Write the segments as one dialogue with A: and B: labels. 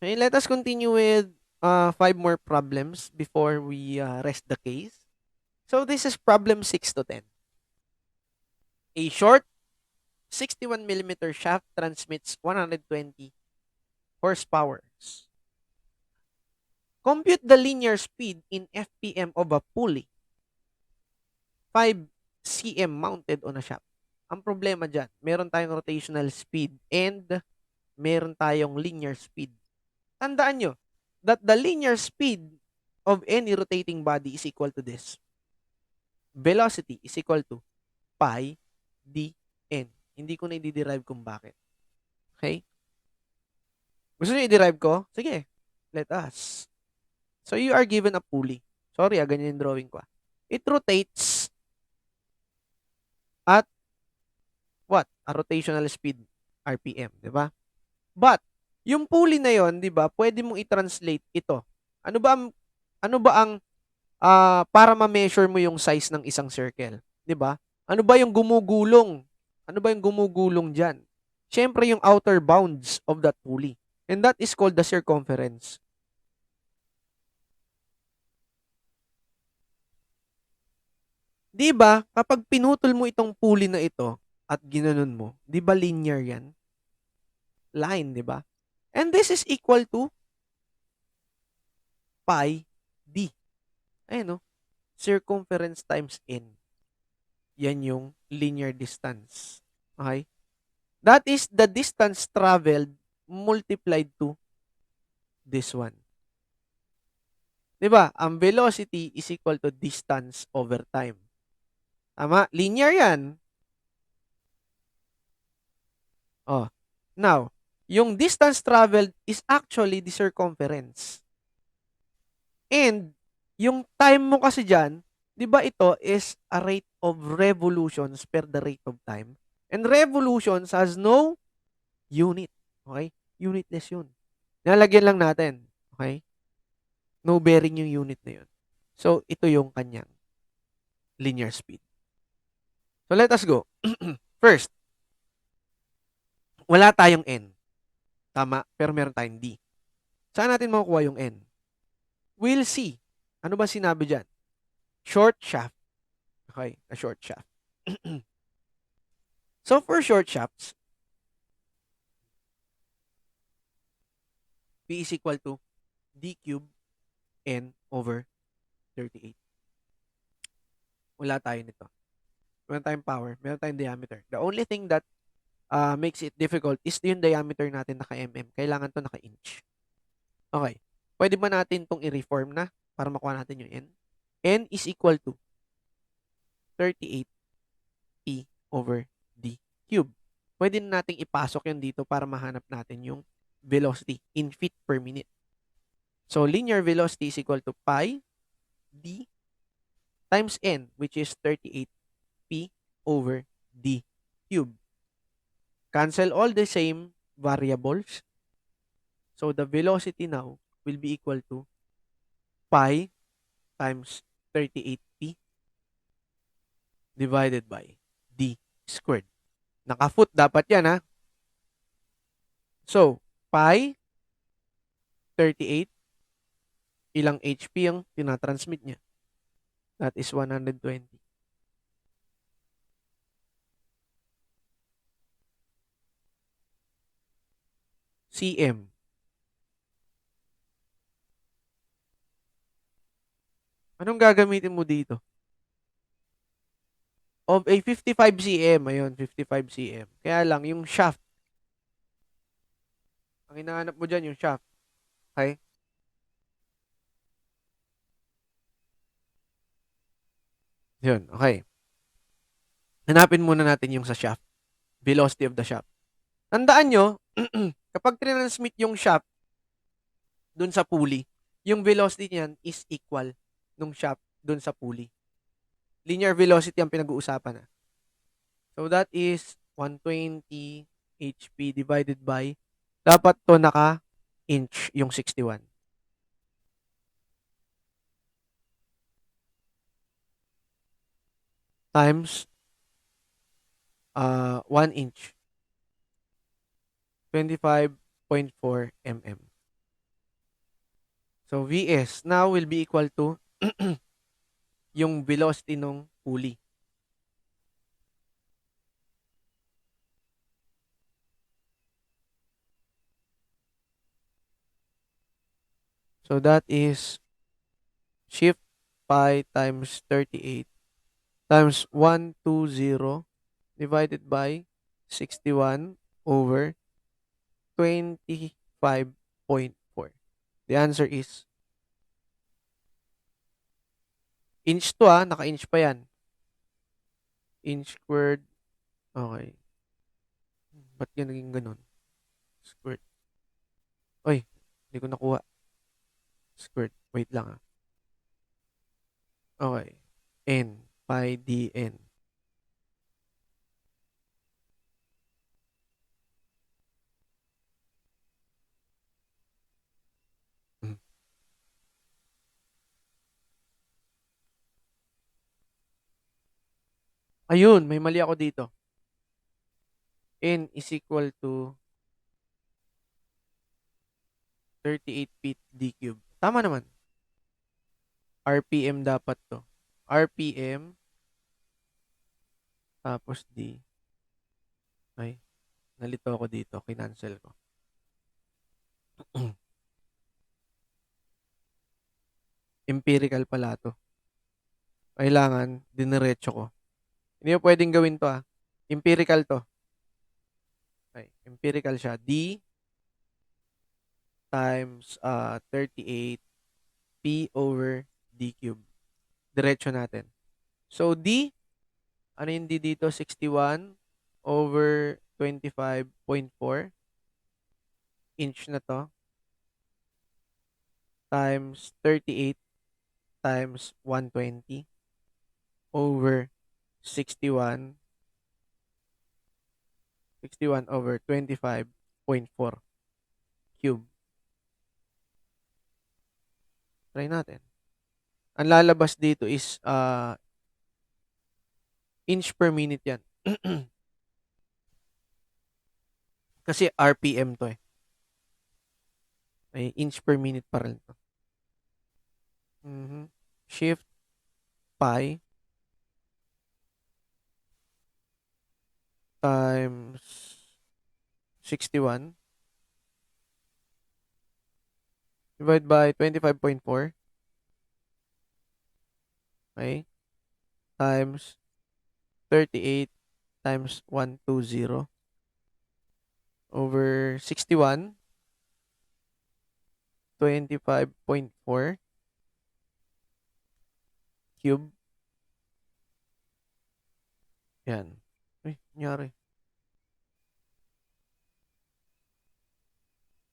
A: Okay, let us continue with 5 more problems before we rest the case. So this is problem 6 to 10. A short 61 millimeter shaft transmits 120 horsepower. Compute the linear speed in FPM of a pulley 5 cm mounted on a shaft. Ang problema dyan, meron tayong rotational speed and meron tayong linear speed. Tandaan nyo that the linear speed of any rotating body is equal to this. Velocity is equal to pi dn. Hindi ko na i-derive kung bakit. Okay? Gusto nyo i-derive ko? Sige, let us. So you are given a pulley. Sorry, ganyan yung drawing ko. It rotates at what? A rotational speed, RPM, di ba? But, yung pulley na yon, di ba, pwede mong i-translate ito. Ano ba ang para ma-measure mo yung size ng isang circle, 'di ba? Ano ba yung gumugulong? Ano ba yung gumugulong diyan? Siyempre yung outer bounds of that pulley. And that is called the circumference. 'Di ba? Kapag pinutol mo itong pulley na ito at ginanon mo, 'di ba linear 'yan? Line, 'di ba? And this is equal to pi d. Ayun no? Circumference times n. Yan yung linear distance. Okay? That is the distance traveled multiplied to this one. 'Di ba? Ang velocity is equal to distance over time. Tama? Linear 'yan. Oh. Now, yung distance traveled is actually the circumference. And yung time mo kasi diyan, 'di ba ito is a rate of revolutions per the rate of time. And revolutions has no unit. Okay? Unitless 'yun. Nalagyan lang natin. Okay? No bearing yung unit na 'yun. So, ito yung kanyang linear speed. So, let us go. First, wala tayong N. Tama? Pero meron tayong D. Saan natin makukuha yung N? We'll see. Ano ba sinabi dyan? Short shaft. Okay, a short shaft. So, for short shafts, P is equal to D cube N over 38. Wala tayo nito. Meron tayong power, meron tayong diameter. The only thing that makes it difficult is yung diameter natin naka-mm. Kailangan to naka-inch. Okay. Pwede ba natin itong i-reform na para makuha natin yung N? N is equal to 38 P over D cube. Pwede na nating ipasok yun dito para mahanap natin yung velocity in feet per minute. So, linear velocity is equal to pi D times N, which is 38 P over D cube. Cancel all the same variables. So, the velocity now will be equal to pi times 38p divided by d squared. Naka-foot dapat yan, ha? So, pi 38, ilang HP ang tinatransmit niya? That is 120. cm. Anong gagamitin mo dito? Of a 55 cm. Ayun, 55 cm. Kaya lang, yung shaft. Ang hinahanap mo dyan, yung shaft. Okay? Yun, okay. Hanapin muna natin yung sa shaft. Velocity of the shaft. Tandaan nyo, kapag transmit yung shaft dun sa pulley, yung velocity niyan is equal nung shaft dun sa pulley. Linear velocity ang pinag-uusapan na. So, that is 120 HP divided by, dapat to naka-inch yung 61. Times 1 inch. 25.4 mm. So, Vs now will be equal to yung velocity ng pulley. So, that is shift pi times 38 times 120 divided by 61 over 25.4. The answer is inch to naka-inch pa yan. Inch squared. Okay. Ba't yan naging ganun? Squared. Oy, hindi ko nakuha. Squared. Wait lang ah. Okay. N. Pi dn. Hmm. Ayun, may mali ako dito. N is equal to 38 feet d cube. Tama naman. RPM dapat to. RPM tapos D. Ay, nalito ako dito. Kinancel ko. Empirical pala to. Kailangan, diniretso ko. Hindi mo pwedeng gawin to ah. Empirical to. Okay, empirical siya. D times 38 P over D cube. Diretso natin. So, D, ano yung D dito? 61 over 25.4 inch na to times 38 times 120 over 61 over 25.4 cube. Try natin. Ang lalabas dito is inch per minute yan. Kasi RPM to eh. Ay, inch per minute pa rin to. Shift pi times 61 divided by 25.4 okay, times 38 times 120 over 61 25.4 cube. Yan. Uy, nangyari.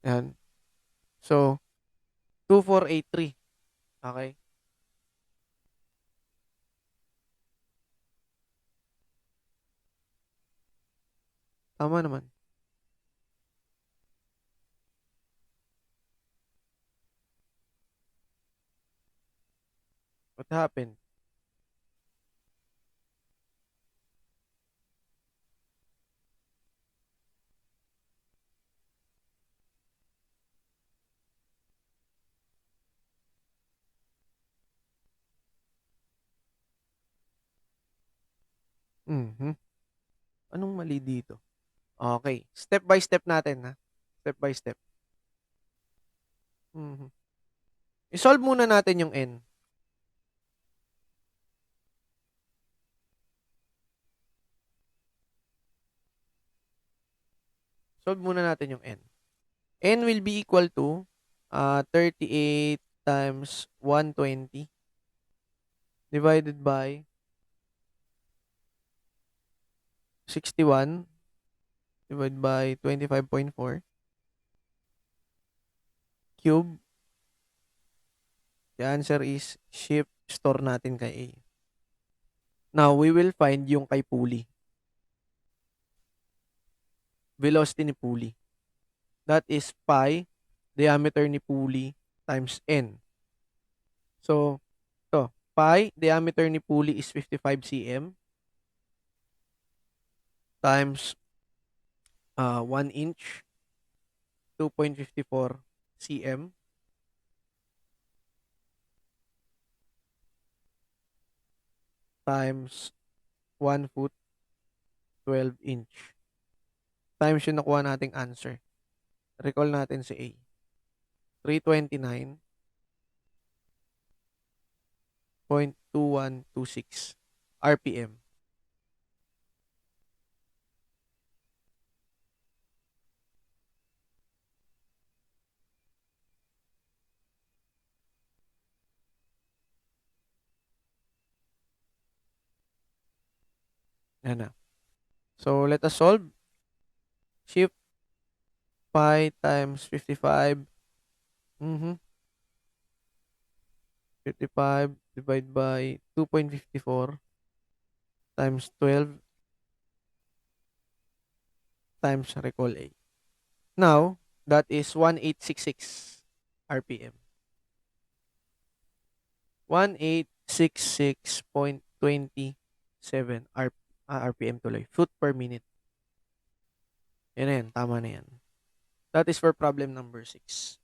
A: Yan. So, 2483. Okay. Tama naman. What happened? Anong mali dito? Okay. Step by step natin, ha? Step by step. I-solve muna natin yung n. Solve muna natin yung n. N will be equal to 38 times 120 divided by 61 divided by 25.4 cube. The answer is shift store natin kay A. Now, we will find yung kay pulley. Velocity ni pulley. That is pi, diameter ni pulley, times n. So, to pi, diameter ni pulley is 55 cm times 1 inch, 2.54 cm times 1 foot 12 inch times yung nakuha nating answer. Recall natin si A. 329.2126 RPM. Yan na. So, let us solve. Shift pi times 55. 55 divided by 2.54 times 12 times recall A. Now, that is 1866 RPM. 1866.27 RPM tuloy. Foot per minute. Yan na yan. Tama na yan. That is for problem number 6.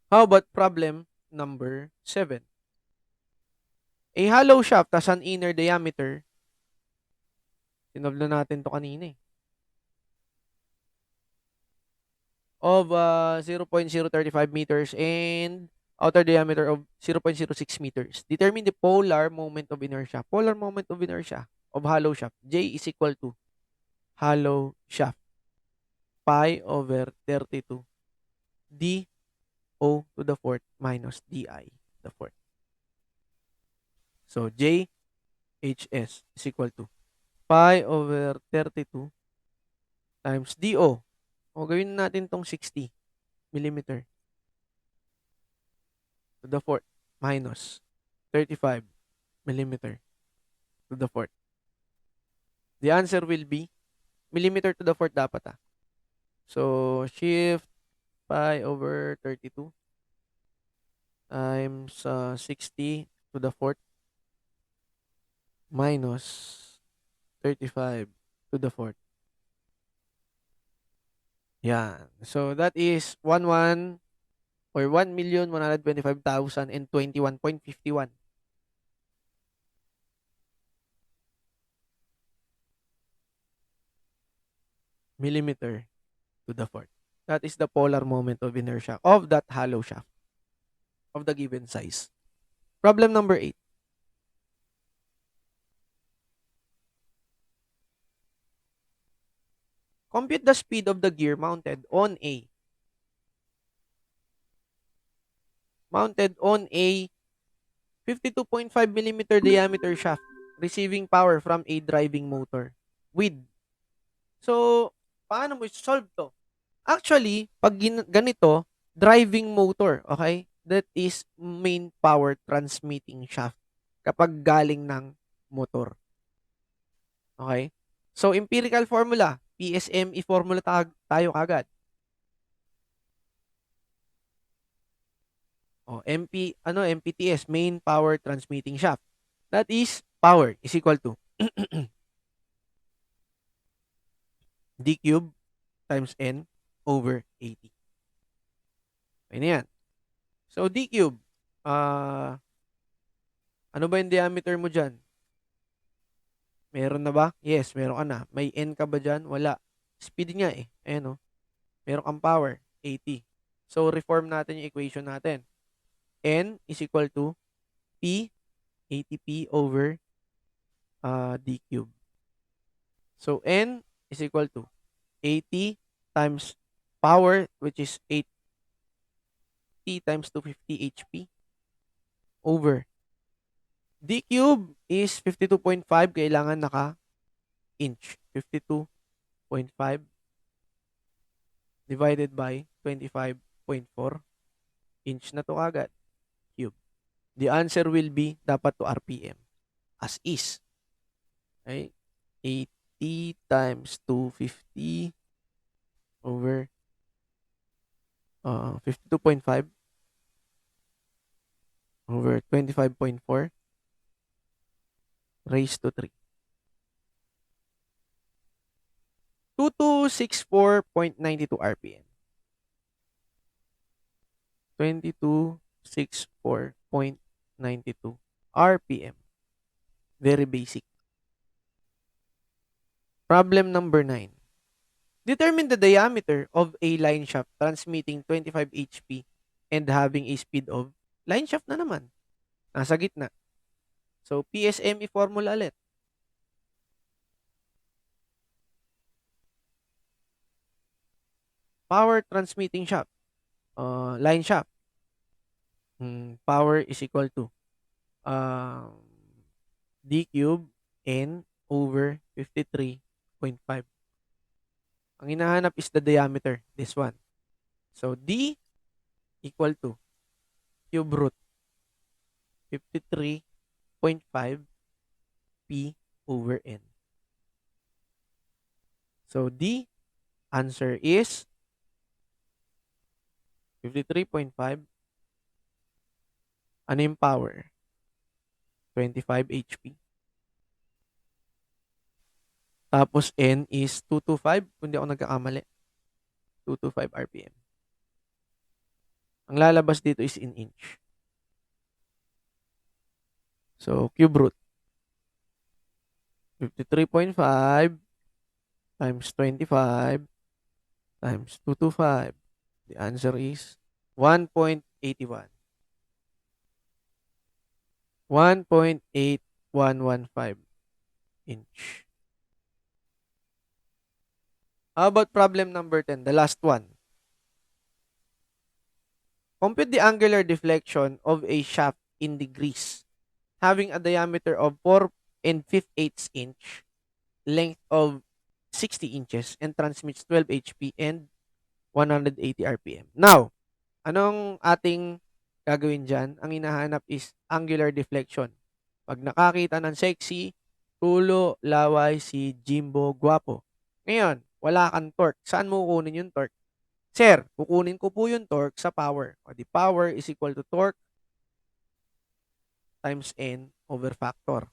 A: How about problem number 7? A hollow shaft has an inner diameter. Sinolve na natin to kanina of 0.035 meters and outer diameter of 0.06 meters. Determine the polar moment of inertia. Polar moment of inertia of hollow shaft. J is equal to hollow shaft pi over 32 d O to the fourth minus di to the fourth. So, J HS is equal to pi over 32 times DO. O, gawin natin tong 60 millimeter to the fourth minus 35 millimeter to the fourth. The answer will be millimeter to the fourth dapat . So, shift pi over 32 times 60 to the fourth minus 35 to the fourth. Yan. So, that is 11 or 1,125,021.51 millimeter to the fourth. That is the polar moment of inertia of that hollow shaft of the given size. Problem number 8. Compute the speed of the gear mounted on a 52.5 millimeter diameter shaft receiving power from a driving motor with. So, paano mo solve to? Actually, pag ganito, driving motor, okay? That is main power transmitting shaft kapag galing ng motor. Okay? So, empirical formula, PSME formula tayo kagad. O, MPTS, main power transmitting shaft. That is, power is equal to D cube times N over 80. Okay na yan. So, D cube, ano ba yung diameter mo dyan? Meron na ba? Yes, meron ka na. May N ka ba dyan? Wala. Speed nga eh. Ayan o. Meron kang power, 80. So, reform natin yung equation natin. N is equal to P, 80P over D cube. So, N is equal to 80 times power, which is 80 times 250 HP over D cube is 52.5. Kailangan naka-inch. 52.5 divided by 25.4. Inch na to agad. Cube. The answer will be dapat to RPM. As is. Okay? 80 times 250 over 52.5 over 25.4 raised to 3. 2264.92 RPM. 2264.92 RPM. Very basic. Problem number 9. Determine the diameter of a line shaft transmitting 25 HP and having a speed of line shaft na naman. Nasa gitna. So, PSME formula ulit. Power transmitting shaft. Line shaft. Power is equal to um, D cube N over 53.5. Ang hinahanap is the diameter. This one. So, D equal to cube root 53.5 P over N. So, D answer is 53.5. Ano yung power? 25 HP. Tapos N is 225, kung di ako nagkakamali. 225 RPM. Ang lalabas dito is in inch. So, cube root. 53.5 times 25 times 225. The answer is 1.81. 1.8115 inch. How about problem number 10, the last one? Compute the angular deflection of a shaft in degrees having a diameter of 4 and 5/8 inch, length of 60 inches, and transmits 12 HP and 180 RPM. Now, anong ating gagawin dyan? Ang hinahanap is angular deflection. Pag nakakita ng sexy, tulo, laway, si Jimbo, guwapo. Ngayon, wala kang torque. Saan mo kukunin yung torque? Sir, kukunin ko po yung torque sa power. O di power is equal to torque times N over factor.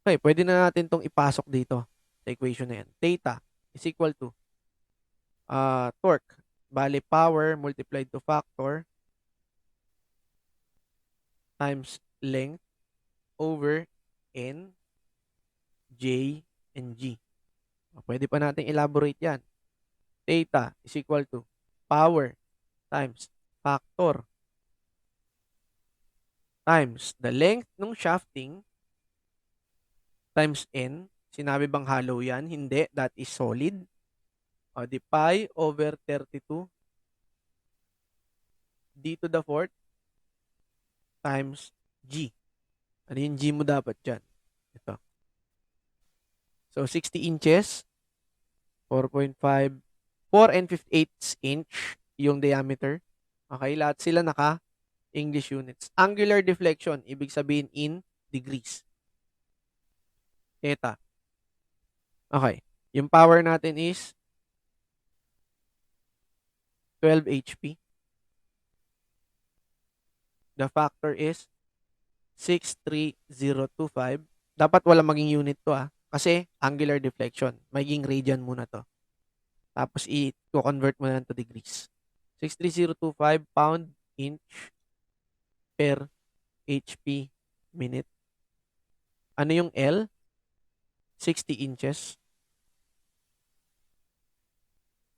A: Okay, pwede na natin tong ipasok dito sa equation na yan. Theta is equal to torque. Bali, power multiplied to factor times length over N, J, and G. Pwede pa natin elaborate yan. Theta is equal to power times factor times the length ng shafting times N. Sinabi bang hollow yan? Hindi. That is solid. O, di pi over 32 d to the fourth times G. Ano yung G mo dapat dyan? Ito. So, 60 inches, 4.5, 4 and 5/8 inch yung diameter. Okay, lahat sila naka-English units. Angular deflection, ibig sabihin in degrees. Theta. Okay. Yung power natin is 12 HP. The factor is 63025. Dapat wala maging unit to kasi angular deflection. Magiging radian muna to. Tapos i-convert mo na to degrees. 63025 pound inch per HP minute. Ano yung L? 60 inches.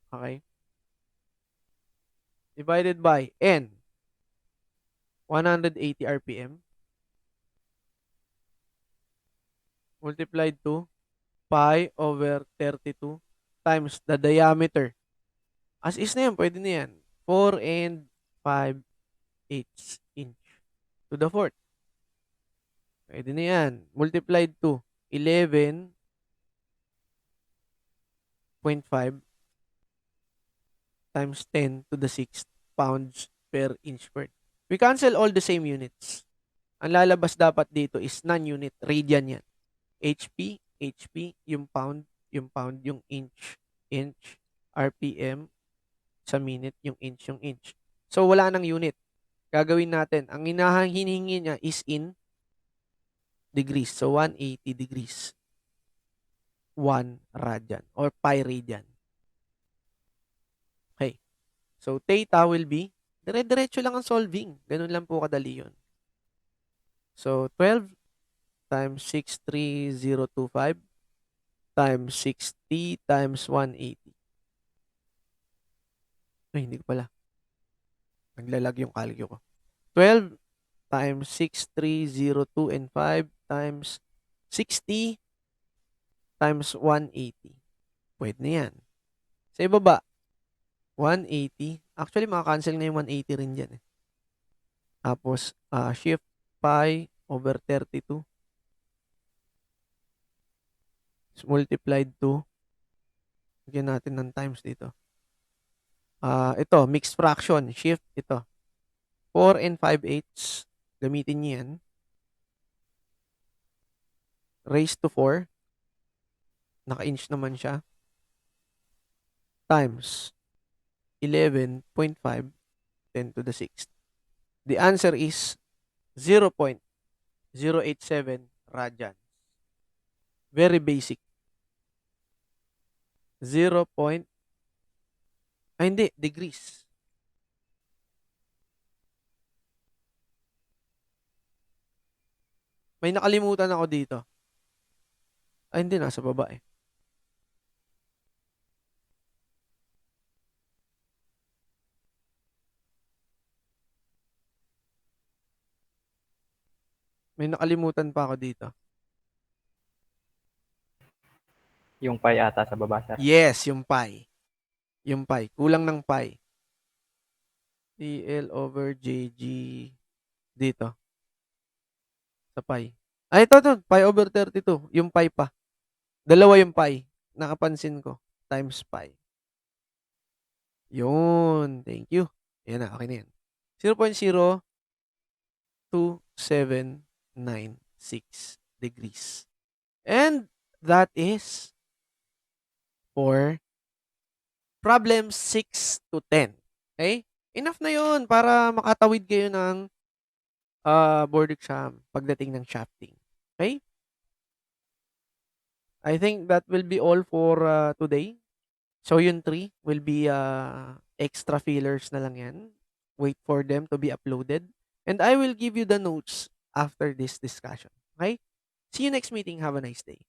A: Okay. Divided by N. 180 RPM. Multiplied to pi over 32 times the diameter. As is na yan, pwede na yan. 4 and 5/8 inch to the fourth. Pwede na yan. Multiplied to 11.5 times 10 to the 6th pounds per inch squared. We cancel all the same units. Ang lalabas dapat dito is non-unit, radian yan. HP, HP, yung pound, yung inch, inch, RPM, sa minute, yung inch. So, wala nang unit. Gagawin natin, ang hinihingi niya is in degrees. So, 180 degrees. 1 radian or pi radian. Okay. So, theta will be, dire-diretso lang ang solving. Ganun lang po kadali yun. So, 12 times 63025 times 60 times 180. Ay, hindi ko pala. Naglalag yung calcio ko. 12 times 63025 and 5 times 60 times 180. Pwede na yan. Sa ibaba, 180. Actually, maka-cancel na yung 180 rin dyan. Tapos, shift pi over 32 multiplied to, bigyan natin ng times dito. Ito, mixed fraction. Shift ito. 4 and 5/8. Gamitin niyo yan. Raised to 4. Naka-inch naman siya. Times 11.5 10 to the 6th. The answer is 0.087 radians. Very basic. 0. Hindi, degrees. May nakalimutan ako dito. Ay, hindi, nasa baba eh. May nakalimutan pa ako dito.
B: Yung pi ata sa baba, sir.
A: Yes, yung pi. Yung pi. Kulang ng pi. TL over JG dito. Sa pi. Ay, ito. Pi over 32. Yung pi pa. Dalawa yung pi. Nakapansin ko. Times pi. Yun. Thank you. Ayan na. Okay na yan. 0.02796 degrees. And that is for problem 6 to 10. Okay? Enough na yun para makatawid kayo ng board exam pagdating ng shafting. Okay? I think that will be all for today. So yung 3 will be extra fillers na lang yan. Wait for them to be uploaded. And I will give you the notes after this discussion. Okay? See you next meeting. Have a nice day.